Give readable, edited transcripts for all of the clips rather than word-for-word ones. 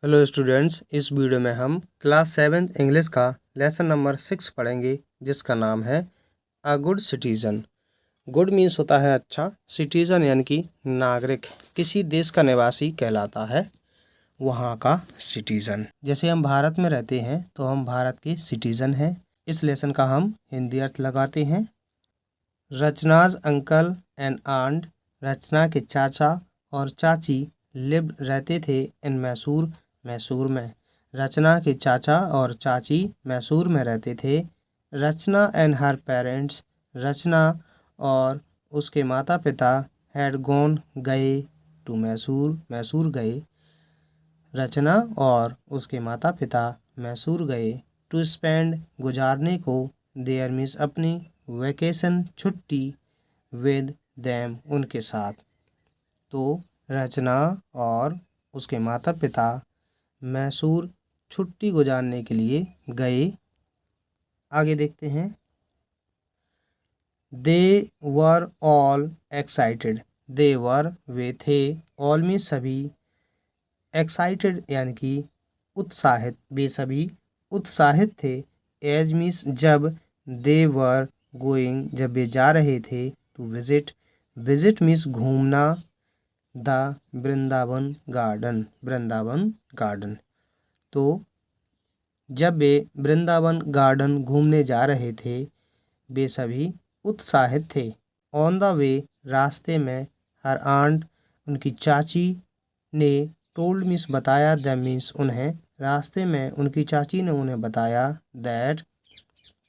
Hello students, इस video में हम क्लास 7th इंग्लिश का लेसन नंबर 6 पढ़ेंगे, जिसका नाम है a good citizen. Good means होता है अच्छा, सिटीज़न यानी कि नागरिक, किसी देश का निवासी कहलाता है वहाँ का सिटीज़न। जैसे हम भारत में रहते हैं तो हम भारत के सिटीज़न हैं। इस लेसन का हम हिंदी अर्थ लगाते हैं। रचनाज अंकल एंड आंट, रचना के चाचा और चाची लिव्ड रहते थे इन मैसूर, मैसूर में। रचना के चाचा और चाची मैसूर में रहते थे। रचना एंड हर पेरेंट्स, रचना और उसके माता पिता हैड गॉन गए टू मैसूर, मैसूर गए। रचना और उसके माता पिता मैसूर गए टू स्पेंड गुजारने को, देयर मीन्स अपनी, वेकेशन छुट्टी, विद देम उनके साथ। तो रचना और उसके माता पिता मैसूर छुट्टी गुजारने के लिए गए। आगे देखते हैं। दे वर ऑल एक्साइटेड, दे वर वे थे, ऑल में सभी, एक्साइटेड यानी कि उत्साहित, वे सभी उत्साहित थे। एज मीन्स जब, दे वर गोइंग जब वे जा रहे थे, टू विजिट, विजिट मीन्स घूमना, the Vrindavan garden, Vrindavan garden. तो जब वे वृंदावन गार्डन घूमने जा रहे थे, वे सभी उत्साहित थे। ऑन द वे रास्ते में, हर आंट उनकी चाची ने, टोल्ड मीन्स बताया, द मीन्स उन्हें, रास्ते में उनकी चाची ने उन्हें बताया, दैट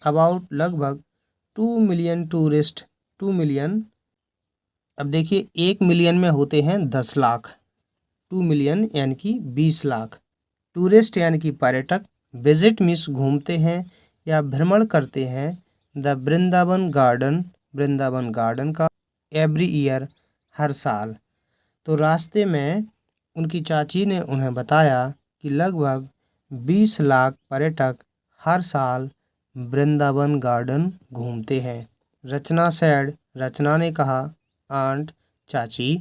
अबाउट लगभग 2 मिलियन टूरिस्ट, 2 मिलियन, अब देखिए 1 मिलियन में होते हैं 10 लाख, 2 मिलियन यानी कि 20 लाख। टूरिस्ट यानी कि पर्यटक, विजिट मीन्स घूमते हैं या भ्रमण करते हैं, the Vrindavan garden, Vrindavan garden का, एवरी ईयर हर साल। तो रास्ते में उनकी चाची ने उन्हें बताया कि लगभग 20 लाख पर्यटक हर साल वृंदावन गार्डन घूमते हैं। रचना सैड, रचना ने कहा, आंट चाची,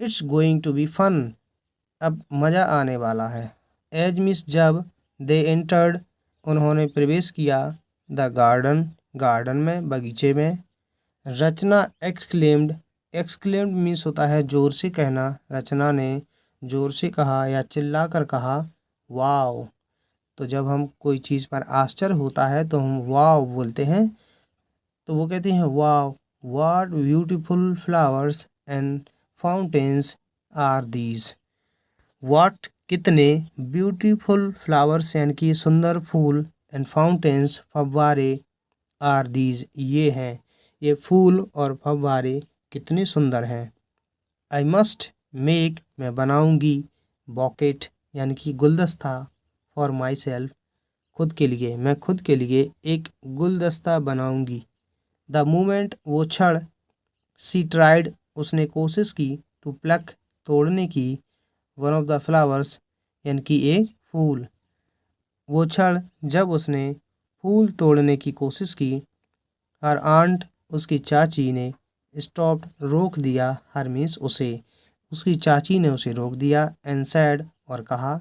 it's going to be fun, अब मज़ा आने वाला है। एज मिस जब, दे एंटर्ड उन्होंने प्रवेश किया, द गार्डन गार्डन में, बगीचे में। रचना एक्सक्लेम्ड, एक्सक्लेम्ड मीन्स होता है जोर से कहना, रचना ने जोर से कहा या चिल्ला कर कहा, वाओ। तो जब हम कोई चीज़ पर आश्चर्य होता है तो हम वाओ बोलते हैं। तो वो कहते हैं, wow what beautiful flowers and fountains are these, what कितने, ब्यूटीफुल फ्लावर्स यानी कि सुंदर फूल, एंड फाउंटेन्स फव्वारे, आर दीज ये हैं, ये फूल और फव्वारे कितने सुंदर हैं। आई मस्ट मेक मैं बनाऊंगी, बॉकेट यानी कि गुलदस्ता, फॉर माई सेल्फ खुद के लिए, मैं खुद के लिए एक गुलदस्ता बनाऊंगी। द मोमेंट वो क्षण, सी ट्राइड उसने कोशिश की, टू प्लक तोड़ने की, वन ऑफ द फ्लावर्स यानी कि एक फूल, वो क्षण जब उसने फूल तोड़ने की कोशिश की। हर आंट उसकी चाची ने, स्टॉप्ड रोक दिया, हर मीन्स उसे, उसकी चाची ने उसे रोक दिया, एंड सैड और कहा,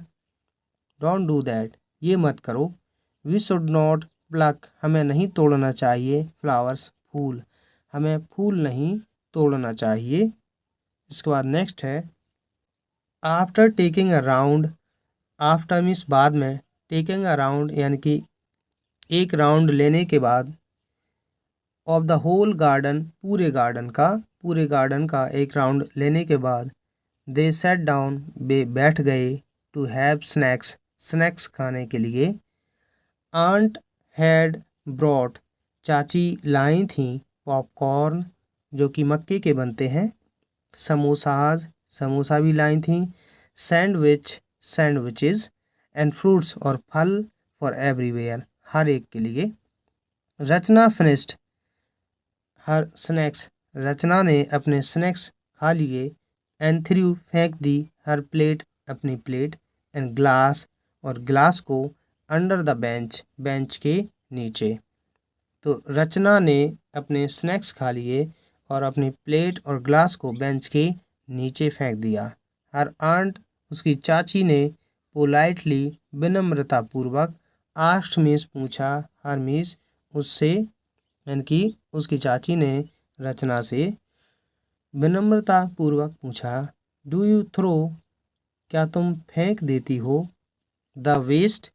डोंट डू दैट ये मत करो, वी शुड नॉट प्लक हमें नहीं तोड़ना चाहिए, फ्लावर्स फूल, हमें फूल नहीं तोड़ना चाहिए। इसके बाद नेक्स्ट है, after taking a round, after means बाद में, टेकिंग अ राउंड यानी कि एक राउंड लेने के बाद, ऑफ द होल गार्डन पूरे गार्डन का, पूरे गार्डन का एक राउंड लेने के बाद, दे सेट डाउन वे बैठ गए, टू हैव स्नैक्स स्नैक्स खाने के लिए। आंट हैड ब्रॉट चाची लाई थी, पॉपकॉर्न जो कि मक्के के बनते हैं, समोसाज समोसा भी लाई थी, सैंडविच सैंडविचेस, एंड फ्रूट्स और फल, फॉर एवरीवेयर हर एक के लिए। रचना फिनिश्ड हर स्नैक्स, रचना ने अपने स्नैक्स खा लिए, एंड थ्रू फेंक दी, हर प्लेट अपनी प्लेट, एंड ग्लास और ग्लास को, अंडर द बेंच बेंच के नीचे। तो रचना ने अपने स्नैक्स खा लिए और अपनी प्लेट और ग्लास को बेंच के नीचे फेंक दिया। हर आंट उसकी चाची ने पोलाइटली विनम्रतापूर्वक, आस्ट मीन्स पूछा, हर मीन्स उससे, यानी कि उसकी चाची ने रचना से विनम्रतापूर्वक पूछा, डू यू थ्रो, क्या तुम फेंक देती हो, द वेस्ट,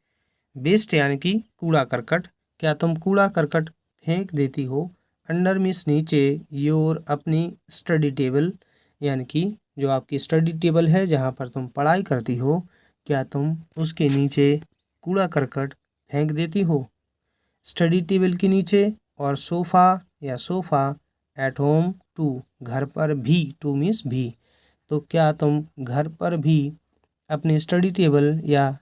वेस्ट यानी कि कूड़ा करकट, क्या तुम कूड़ा करकट फेंक देती हो, अंडर मीन्स नीचे, योर अपनी स्टडी टेबल, यानी कि जो आपकी स्टडी टेबल है जहाँ पर तुम पढ़ाई करती हो, क्या तुम उसके नीचे कूड़ा करकट फेंक देती हो, स्टडी टेबल के नीचे, और सोफ़ा या सोफ़ा, एट होम टू, घर पर भी, टू मीन्स भी, तो क्या तुम घर पर भी अपनी स्टडी टेबल या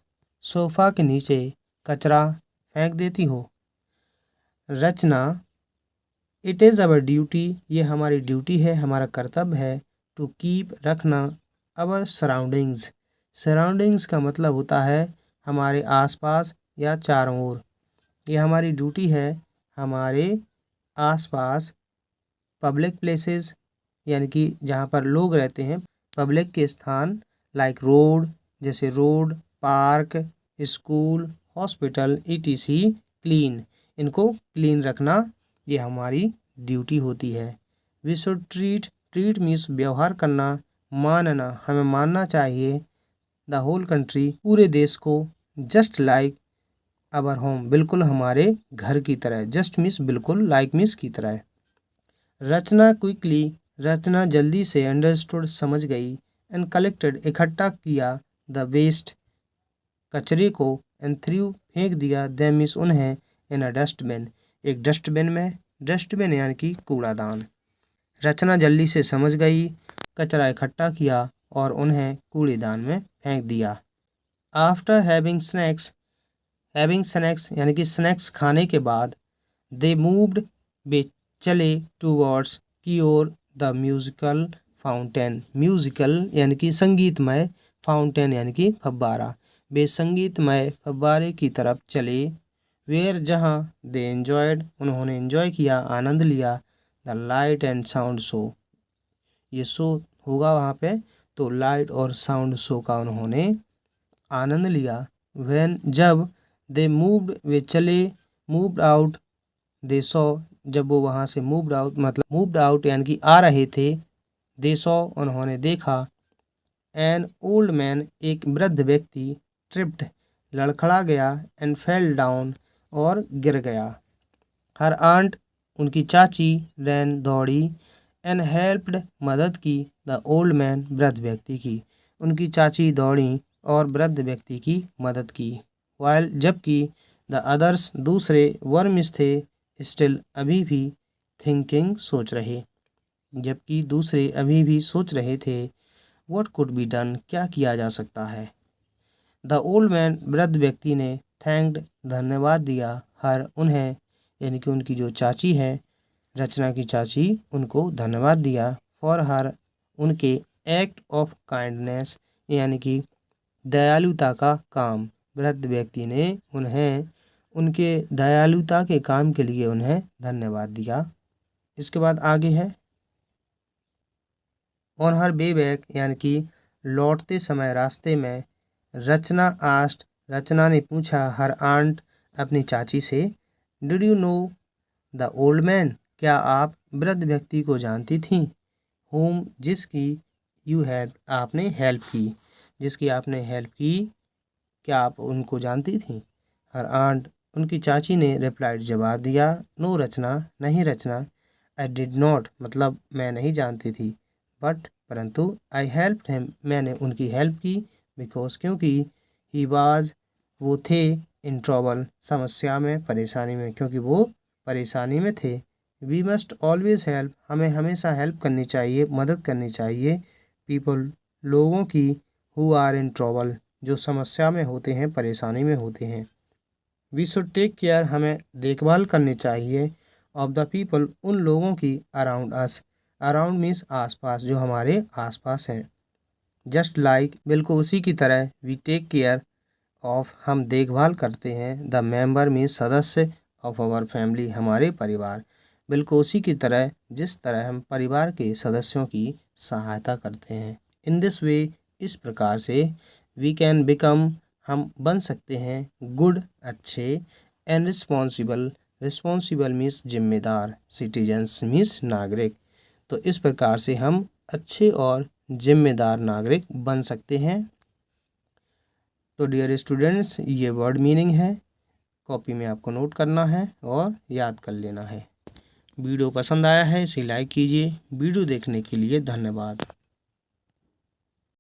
सोफ़ा के नीचे कचरा फेंक देती हो। रचना, इट इज़ अवर ड्यूटी, ये हमारी ड्यूटी है, हमारा कर्तव्य है, टू कीप, रखना, अवर सराउंडिंग्स, सराउंडिंग्स का मतलब होता है हमारे आसपास या चारों ओर, ये हमारी ड्यूटी है हमारे आसपास, पब्लिक प्लेसेस यानी कि जहाँ पर लोग रहते हैं, पब्लिक के स्थान, लाइक रोड, जैसे road, park, school, hospital, ETC, clean, इनको क्लीन रखना ये हमारी ड्यूटी होती है। We should treat, treat means व्यवहार करना, मानना, हमें मानना चाहिए, द होल कंट्री, पूरे देश को, जस्ट लाइक अवर होम, बिल्कुल हमारे घर की तरह, जस्ट मीन्स बिल्कुल, लाइक मीन्स की तरह। रचना क्विकली, रचना जल्दी से, अंडरस्टूड समझ गई, एंड कलेक्टेड इकट्ठा किया, द वेस्ट कचरे को, एंड थ्रू फेंक दिया, देम मीन्स उन्हें, इन अ डस्टबिन, एक डस्टबिन में, डस्टबिन यानी कि कूड़ादान। रचना जल्दी से समझ गई, कचरा इकट्ठा किया और उन्हें कूड़ेदान में फेंक दिया। After having snacks, having snacks यानी कि स्नैक्स खाने के बाद, दे मूव्ड, वे चले, टूवर्ड्स की ओर, द म्यूजिकल फाउंटेन, म्यूजिकल यानी कि संगीतमय, फाउंटेन यानी कि फव्वारा, वे संगीतमय फव्वारे की तरफ चले, वेयर जहाँ, दे एंजॉयड, उन्होंने एंजॉय किया, आनंद लिया, the light and sound show, ये शो होगा वहाँ पे, तो लाइट और साउंड शो का उन्होंने आनंद लिया। व्हेन, जब, दे मूव्ड, वे चले, मूव्ड आउट, दे सॉ, जब वो वहाँ से मूव्ड आउट, मतलब मूव्ड आउट यानी कि आ रहे थे, दे सॉ, उन्होंने देखा, एन ओल्ड मैन, एक वृद्ध व्यक्ति, ट्रिप्ड, लड़खड़ा गया, एंड फेल डाउन, और गिर गया। हर आंट, उनकी चाची, रैन, दौड़ी, एंड हेल्प्ड, मदद की, द ओल्ड मैन, वृद्ध व्यक्ति की, उनकी चाची दौड़ी और वृद्ध व्यक्ति की मदद की। वाइल, जबकि, द अदर्स, दूसरे, वर्मिस थे, स्टिल, अभी भी, थिंकिंग, सोच रहे, जबकि दूसरे अभी भी सोच रहे थे, व्हाट कुड बी डन, क्या किया जा सकता है। द ओल्ड मैन, वृद्ध व्यक्ति ने, थैंक्ड, धन्यवाद दिया, हर, उन्हें, यानी कि उनकी जो चाची है, रचना की चाची, उनको धन्यवाद दिया, फॉर हर, उनके एक्ट ऑफ काइंडनेस, यानी कि दयालुता का काम, वृद्ध व्यक्ति ने उन्हें उनके दयालुता के काम के लिए उन्हें धन्यवाद दिया। इसके बाद आगे है, ऑन हर वे बैक, यानी कि लौटते समय रास्ते में, रचना आस्ट, रचना ने पूछा, हर आंट, अपनी चाची से, did you know the old man, क्या आप वृद्ध व्यक्ति को जानती थीं, होम, जिसकी, यू हैव, आपने हेल्प की, जिसकी आपने हेल्प की, क्या आप उनको जानती थीं। हर आंट, उनकी चाची ने, रिप्लाइड, जवाब दिया, नो रचना, नहीं रचना, आई डिड नॉट, मतलब मैं नहीं जानती थी, बट, परंतु, आई हेल्प्ड हिम, मैंने उनकी हेल्प की, बिकॉज, क्योंकि, ही वाज, वो थे, इन ट्रबल, समस्या में, परेशानी में, क्योंकि वो परेशानी में थे। वी मस्ट ऑलवेज हेल्प, हमें हमेशा हेल्प करनी चाहिए, मदद करनी चाहिए, पीपल, लोगों की, हु आर इन ट्रबल, जो समस्या में होते हैं, परेशानी में होते हैं। वी शुड टेक केयर, हमें देखभाल करनी चाहिए, ऑफ द पीपल, उन लोगों की, अराउंड अस, अराउंड मीन्स आसपास, जो हमारे आसपास हैं, जस्ट लाइक, बिल्कुल उसी की तरह, वी टेक केयर ऑफ, हम देखभाल करते हैं, द मेंबर मीन्स सदस्य, ऑफ आवर फैमिली, हमारे परिवार, बिल्कुल उसी की तरह, जिस तरह हम परिवार के सदस्यों की सहायता करते हैं। इन दिस वे, इस प्रकार से, वी कैन बिकम, हम बन सकते हैं गुड अच्छे, एंड रिस्पॉन्सिबल, रिस्पॉन्सिबल मीन्स जिम्मेदार, सिटीजन्स मीन्स नागरिक। तो इस प्रकार से हम अच्छे और जिम्मेदार नागरिक बन सकते हैं। तो डियर स्टूडेंट्स, ये वर्ड मीनिंग है, कॉपी में आपको नोट करना है और याद कर लेना है। वीडियो पसंद आया है इसे लाइक कीजिए। वीडियो देखने के लिए धन्यवाद।